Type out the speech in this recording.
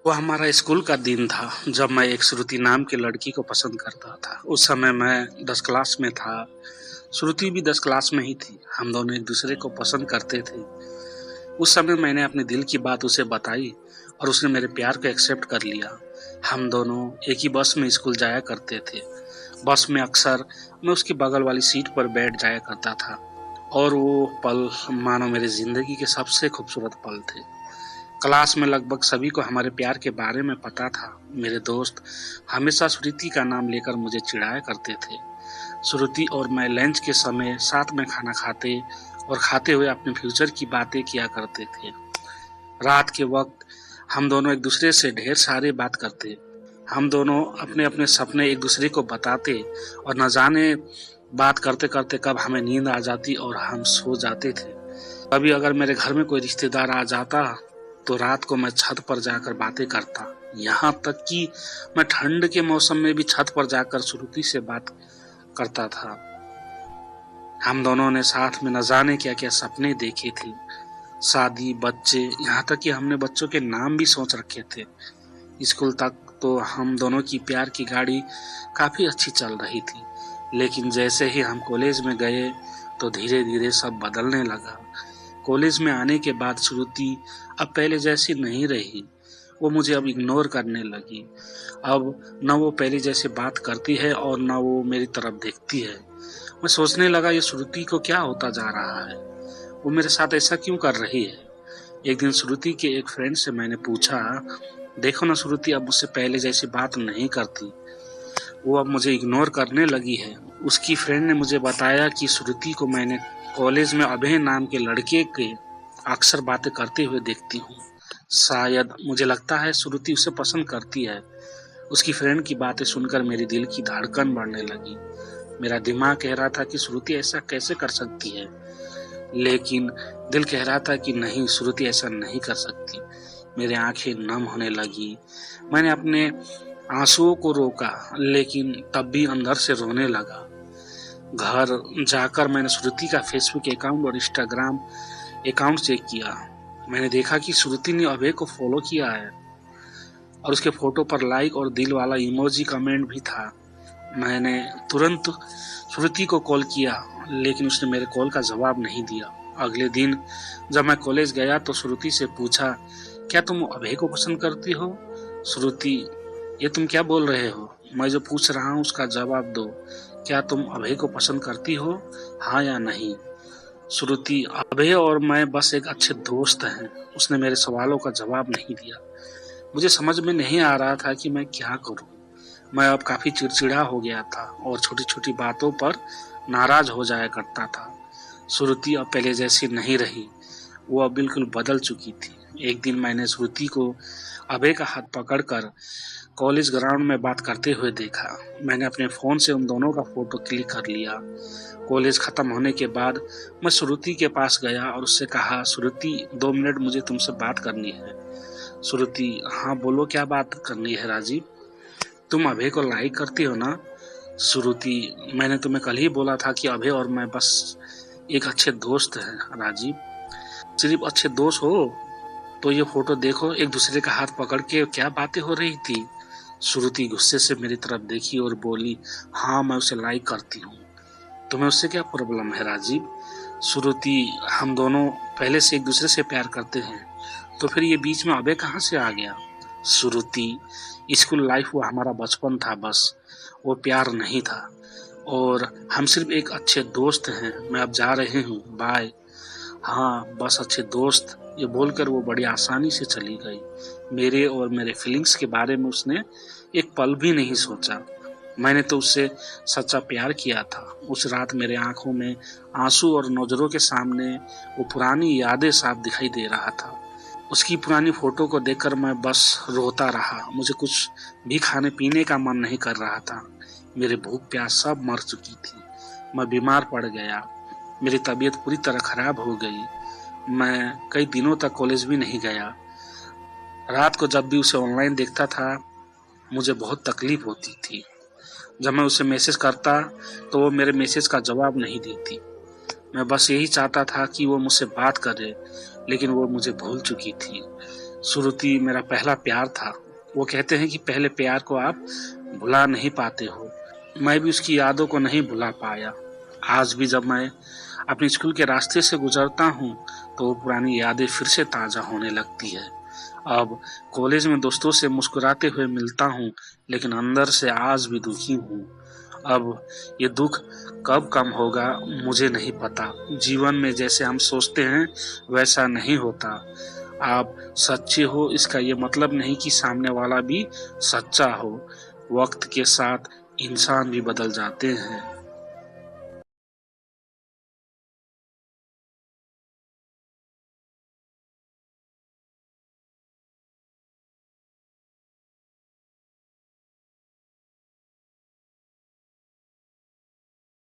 वो हमारा स्कूल का दिन था जब मैं एक श्रुति नाम की लड़की को पसंद करता था। उस समय मैं 10 क्लास में था। श्रुति भी 10 क्लास में ही थी। हम दोनों एक दूसरे को पसंद करते थे। उस समय मैंने अपने दिल की बात उसे बताई और उसने मेरे प्यार को एक्सेप्ट कर लिया। हम दोनों एक ही बस में स्कूल जाया करते थे। बस में अक्सर मैं उसकी बगल वाली सीट पर बैठ जाया करता था और वो पल मानो मेरी जिंदगी के सबसे खूबसूरत पल थे। क्लास में लगभग सभी को हमारे प्यार के बारे में पता था। मेरे दोस्त हमेशा श्रुति का नाम लेकर मुझे चिढ़ाया करते थे। श्रुति और मैं लंच के समय साथ में खाना खाते और खाते हुए अपने फ्यूचर की बातें किया करते थे। रात के वक्त हम दोनों एक दूसरे से ढेर सारे बात करते। हम दोनों अपने अपने सपने एक दूसरे को बताते और न जाने बात करते करते कब हमें नींद आ जाती और हम सो जाते थे। कभी अगर मेरे घर में कोई रिश्तेदार आ जाता तो रात को मैं छत पर जाकर बातें करता। यहाँ तक कि मैं ठंड के मौसम में भी छत पर जाकर श्रुति से बात करता था। हम दोनों ने साथ में न जाने क्या क्या सपने देखे थे, शादी, बच्चे, यहाँ तक कि हमने बच्चों के नाम भी सोच रखे थे। स्कूल तक तो हम दोनों की प्यार की गाड़ी काफी अच्छी चल रही थी, लेकिन जैसे ही हम कॉलेज में गए तो धीरे धीरे सब बदलने लगा। कॉलेज में आने के बाद श्रुति अब पहले जैसी नहीं रही। वो मुझे अब इग्नोर करने लगी। अब न वो पहले जैसे बात करती है और न वो मेरी तरफ देखती है। मैं सोचने लगा ये श्रुति को क्या होता जा रहा है, वो मेरे साथ ऐसा क्यों कर रही है। एक दिन श्रुति के एक फ्रेंड से मैंने पूछा, देखो ना श्रुति अब मुझसे पहले जैसी बात नहीं करती, वो अब मुझे इग्नोर करने लगी है। उसकी फ्रेंड ने मुझे बताया कि श्रुति को मैंने कॉलेज में अभय नाम के लड़के के अक्सर बातें करते हुए देखती हूँ। शायद मुझे लगता है श्रुति उसे पसंद करती है। उसकी फ्रेंड की बातें सुनकर मेरी दिल की धड़कन बढ़ने लगी। मेरा दिमाग कह रहा था कि श्रुति ऐसा कैसे कर सकती है, लेकिन दिल कह रहा था कि नहीं, श्रुति ऐसा नहीं कर सकती। मेरी आंखें नम होने लगी। मैंने अपने आंसुओं को रोका, लेकिन तब भी अंदर से रोने लगा। घर जाकर मैंने श्रुति का फेसबुक अकाउंट और इंस्टाग्राम अकाउंट चेक किया। मैंने देखा कि श्रुति ने अभय को फॉलो किया है और उसके फोटो पर लाइक और दिल वाला इमोजी कमेंट भी था। मैंने तुरंत श्रुति को कॉल किया, लेकिन उसने मेरे कॉल का जवाब नहीं दिया। अगले दिन जब मैं कॉलेज गया तो श्रुति से पूछा, क्या तुम अभय को पसंद करती हो? श्रुति, ये तुम क्या बोल रहे हो? मैं जो पूछ रहा हूँ उसका जवाब दो। क्या तुम अभय को पसंद करती हो, हाँ या नहीं? श्रुति, अभय और मैं बस एक अच्छे दोस्त हैं। उसने मेरे सवालों का जवाब नहीं दिया। मुझे समझ में नहीं आ रहा था कि मैं क्या करूं। मैं अब काफी चिड़चिड़ा हो गया था और छोटी छोटी बातों पर नाराज हो जाया करता था। श्रुति अब पहले जैसी नहीं रही, वो अब बिल्कुल बदल चुकी थी। एक दिन मैंने श्रुति को अभय का हाथ पकड़कर कॉलेज ग्राउंड में बात करते हुए देखा। मैंने अपने फोन से उन दोनों का फोटो क्लिक कर लिया। कॉलेज खत्म होने के बाद मैं श्रुति के पास गया और उससे कहा, श्रुति 2 मिनट मुझे तुमसे बात करनी है। श्रुति, हाँ बोलो, क्या बात करनी है राजीव? तुम अभय को लाइक करती हो ना? श्रुति, मैंने तुम्हें कल ही बोला था कि अभय और मैं बस एक अच्छे दोस्त हैं राजीव। सिर्फ अच्छे दोस्त हो तो ये फोटो देखो, एक दूसरे का हाथ पकड़ के क्या बातें हो रही थी। श्रुति गुस्से से मेरी तरफ देखी और बोली, हाँ मैं उसे लाइक करती हूँ। तुम्हें उससे क्या प्रॉब्लम है राजीव? श्रुति, हम दोनों पहले से एक दूसरे से प्यार करते हैं, तो फिर ये बीच में अभय कहाँ से आ गया? श्रुति, स्कूल लाइफ वो हमारा बचपन था, बस वो प्यार नहीं था और हम सिर्फ एक अच्छे दोस्त हैं। मैं अब जा रहे हूँ, बाय। हाँ बस अच्छे दोस्त, ये बोलकर वो बड़ी आसानी से चली गई। मेरे और मेरे फीलिंग्स के बारे में उसने एक पल भी नहीं सोचा। मैंने तो उससे सच्चा प्यार किया था। उस रात मेरे आंखों में आंसू और नजरों के सामने वो पुरानी यादें साफ दिखाई दे रहा था। उसकी पुरानी फोटो को देखकर मैं बस रोता रहा। मुझे कुछ भी खाने पीने का मन नहीं कर रहा था। मेरी भूख प्यास सब मर चुकी थी। मैं बीमार पड़ गया। मेरी तबीयत पूरी तरह खराब हो गई। मैं कई दिनों तक कॉलेज भी नहीं गया। रात को जब भी उसे ऑनलाइन देखता था मुझे बहुत तकलीफ होती थी। जब मैं उसे मैसेज करता तो वो मेरे मैसेज का जवाब नहीं देती। मैं बस यही चाहता था कि वो मुझसे बात करे, लेकिन वो मुझे भूल चुकी थी। श्रुति मेरा पहला प्यार था। वो कहते हैं कि पहले प्यार को आप भुला नहीं पाते हो। मैं भी उसकी यादों को नहीं भुला पाया। आज भी जब मैं अपने स्कूल के रास्ते से गुजरता हूँ तो वो पुरानी यादें फिर से ताज़ा होने लगती है। अब कॉलेज में दोस्तों से मुस्कुराते हुए मिलता हूँ, लेकिन अंदर से आज भी दुखी हूँ। अब ये दुख कब कम होगा मुझे नहीं पता। जीवन में जैसे हम सोचते हैं वैसा नहीं होता। आप सच्चे हो इसका ये मतलब नहीं कि सामने वाला भी सच्चा हो। वक्त के साथ इंसान भी बदल जाते हैं।